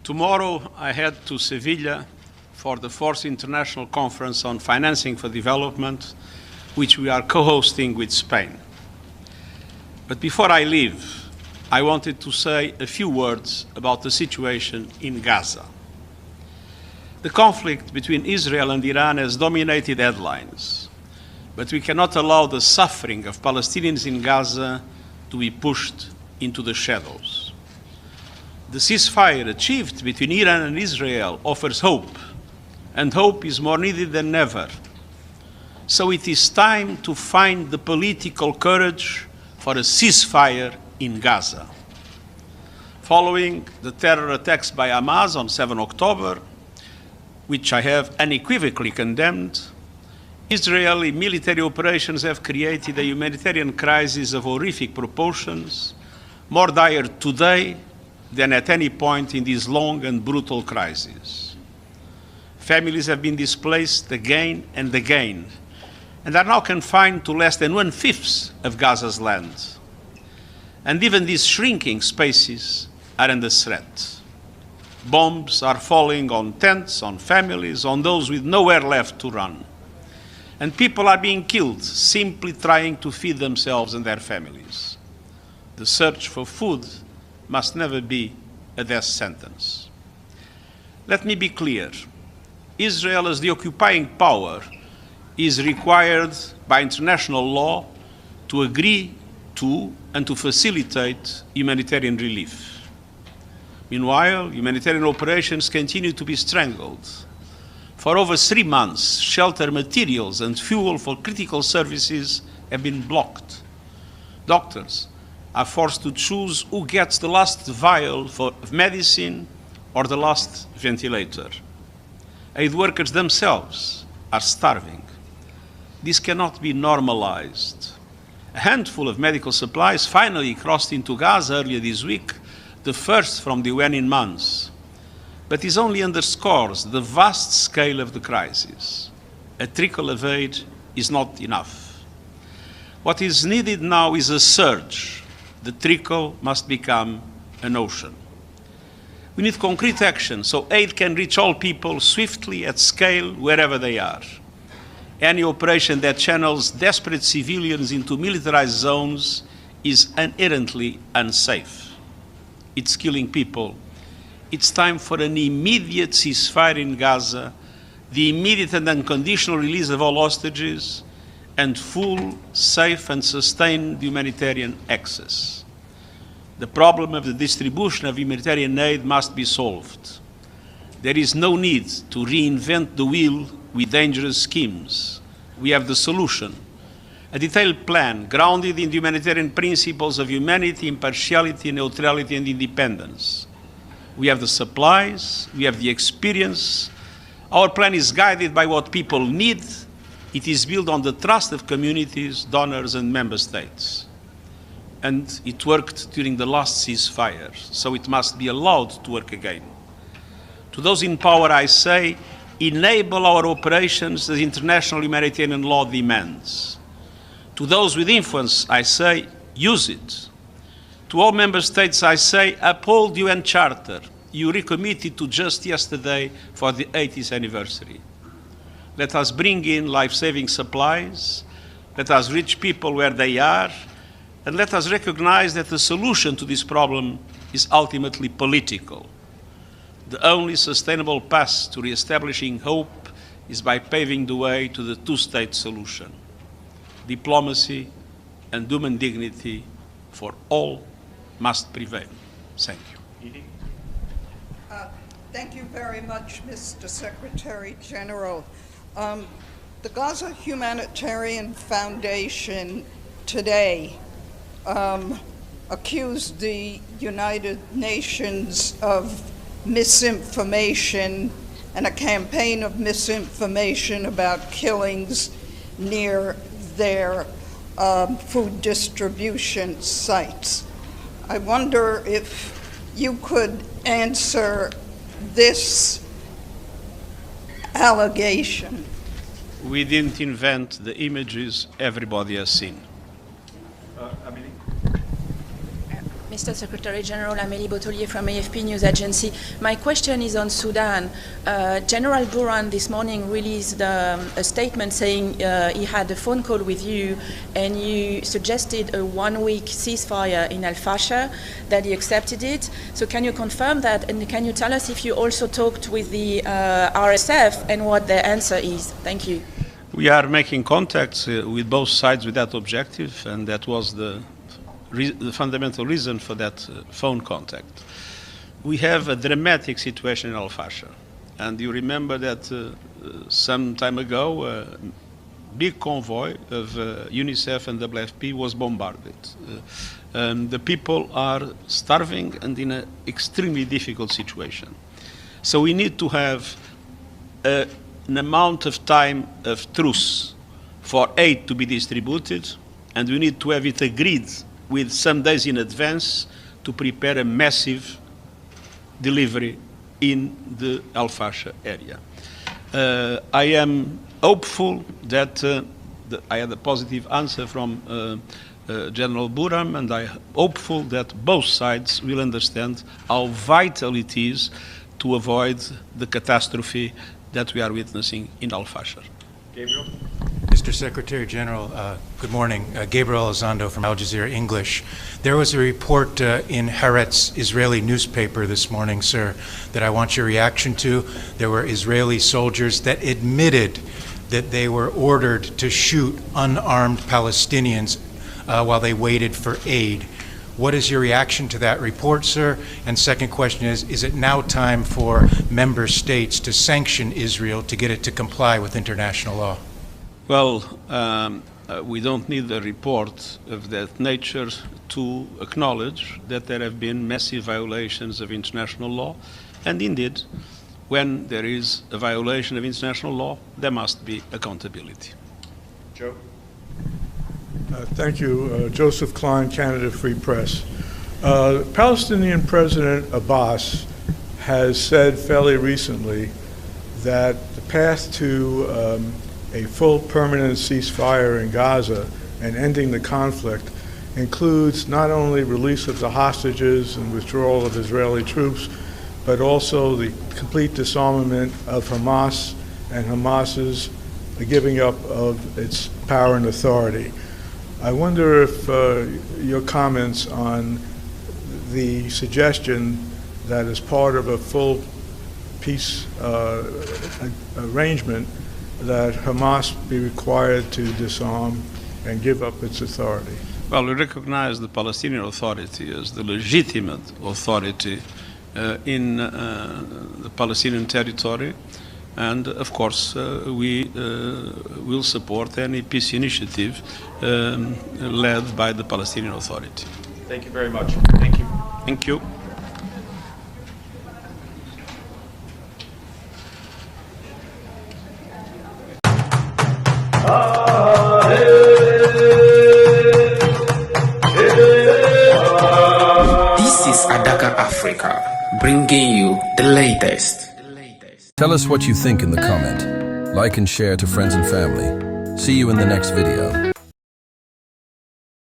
Tomorrow I head to Seville for the 4th International Conference on Financing for Development, which we are co-hosting with Spain. But before I leave, I wanted to say a few words about the situation in Gaza. The conflict between Israel and Iran has dominated headlines, but we cannot allow the suffering of Palestinians in Gaza to be pushed into the shadows. The ceasefire achieved between Iran and Israel offers hope, and hope is more needed than ever. So it is time to find the political courage for a ceasefire in Gaza. Following the terror attacks by Hamas on 7 October, which I have unequivocally condemned, Israeli military operations have created a humanitarian crisis of horrific proportions, more dire today than at any point in this long and brutal crisis. Families have been displaced again and again, and are now confined to less than 1/5 of Gaza's land. And even these shrinking spaces are under threat. Bombs are falling on tents, on families, on those with nowhere left to run. And people are being killed simply trying to feed themselves and their families. The search for food must never be a death sentence. Let me be clear. Israel, as the occupying power, is required by international law to agree to and to facilitate humanitarian relief. Meanwhile, humanitarian operations continue to be strangled. For over 3 months, shelter materials and fuel for critical services have been blocked. Doctors are forced to choose who gets the last vial of medicine or the last ventilator. Aid workers themselves are starving. This cannot be normalized. A handful of medical supplies finally crossed into Gaza earlier this week, the first from the UN in months. But this only underscores the vast scale of the crisis. A trickle of aid is not enough. What is needed now is a surge. The trickle must become an ocean. We need concrete action so aid can reach all people swiftly at scale wherever they are. Any operation that channels desperate civilians into militarized zones is inherently unsafe. It's killing people. It's time for an immediate ceasefire in Gaza, the immediate and unconditional release of all hostages, and full, safe, and sustained humanitarian access. The problem of the distribution of humanitarian aid must be solved. There is no need to reinvent the wheel with dangerous schemes. We have the solution. A detailed plan grounded in the humanitarian principles of humanity, impartiality, neutrality, and independence. We have the supplies, we have the experience. Our plan is guided by what people need. It is built on the trust of communities, donors, and member states. And it worked during the last ceasefire, so it must be allowed to work again. To those in power, I say, enable our operations as international humanitarian law demands. To those with influence, I say, use it. To all member states, I say, uphold the UN Charter you recommitted to just yesterday for the 80th anniversary. Let us bring in life-saving supplies. Let us reach people where they are. And let us recognize that the solution to this problem is ultimately political. The only sustainable path to reestablishing hope is by paving the way to the two-state solution. Diplomacy and human dignity for all must prevail. Thank you. Thank you very much, Mr. Secretary General. The Gaza Humanitarian Foundation today accused the United Nations of misinformation and a campaign of misinformation about killings near their food distribution sites. I wonder if you could answer this allegation. We didn't invent the images everybody has seen. Mr. Secretary General, Amélie Botelier from AFP News Agency. My question is on Sudan. General Buran this morning released a statement saying he had a phone call with you and you suggested a one-week ceasefire in Al-Fasher, that he accepted it. So can you confirm that, and can you tell us if you also talked with the RSF and what their answer is? Thank you. We are making contacts with both sides with that objective, and that was the fundamental reason for that phone contact. We have a dramatic situation in Al-Fasher, and you remember that some time ago a big convoy of UNICEF and WFP was bombarded. The people are starving and in an extremely difficult situation. So we need to have an amount of time of truce for aid to be distributed, and we need to have it agreed with some days in advance to prepare a massive delivery in the Al-Fasher area. I am hopeful that I had a positive answer from General Buram, and I am hopeful that both sides will understand how vital it is to avoid the catastrophe that we are witnessing in Al-Fasher. Gabriel? Mr. Secretary General, good morning. Gabriel Elizondo from Al Jazeera English. There was a report in Haaretz Israeli newspaper this morning, sir, that I want your reaction to. There were Israeli soldiers that admitted that they were ordered to shoot unarmed Palestinians while they waited for aid. What is your reaction to that report, sir? And second question is it now time for member states to sanction Israel to get it to comply with international law? Well, we don't need a report of that nature to acknowledge that there have been massive violations of international law, and indeed, when there is a violation of international law, there must be accountability. Joe? Thank you. Joseph Klein, Canada Free Press. Palestinian President Abbas has said fairly recently that the path to a full permanent ceasefire in Gaza and ending the conflict includes not only release of the hostages and withdrawal of Israeli troops, but also the complete disarmament of Hamas and Hamas's giving up of its power and authority. I wonder if your comments on the suggestion that as part of a full peace arrangement that Hamas be required to disarm and give up its authority. Well, we recognize the Palestinian Authority as the legitimate authority in the Palestinian territory, and of course we will support any peace initiative led by the Palestinian Authority. Thank you very much. Thank you. Thank you. This is Adaka Africa, bringing you the latest. Tell us what you think in the comment. Like and share to friends and family. See you in the next video.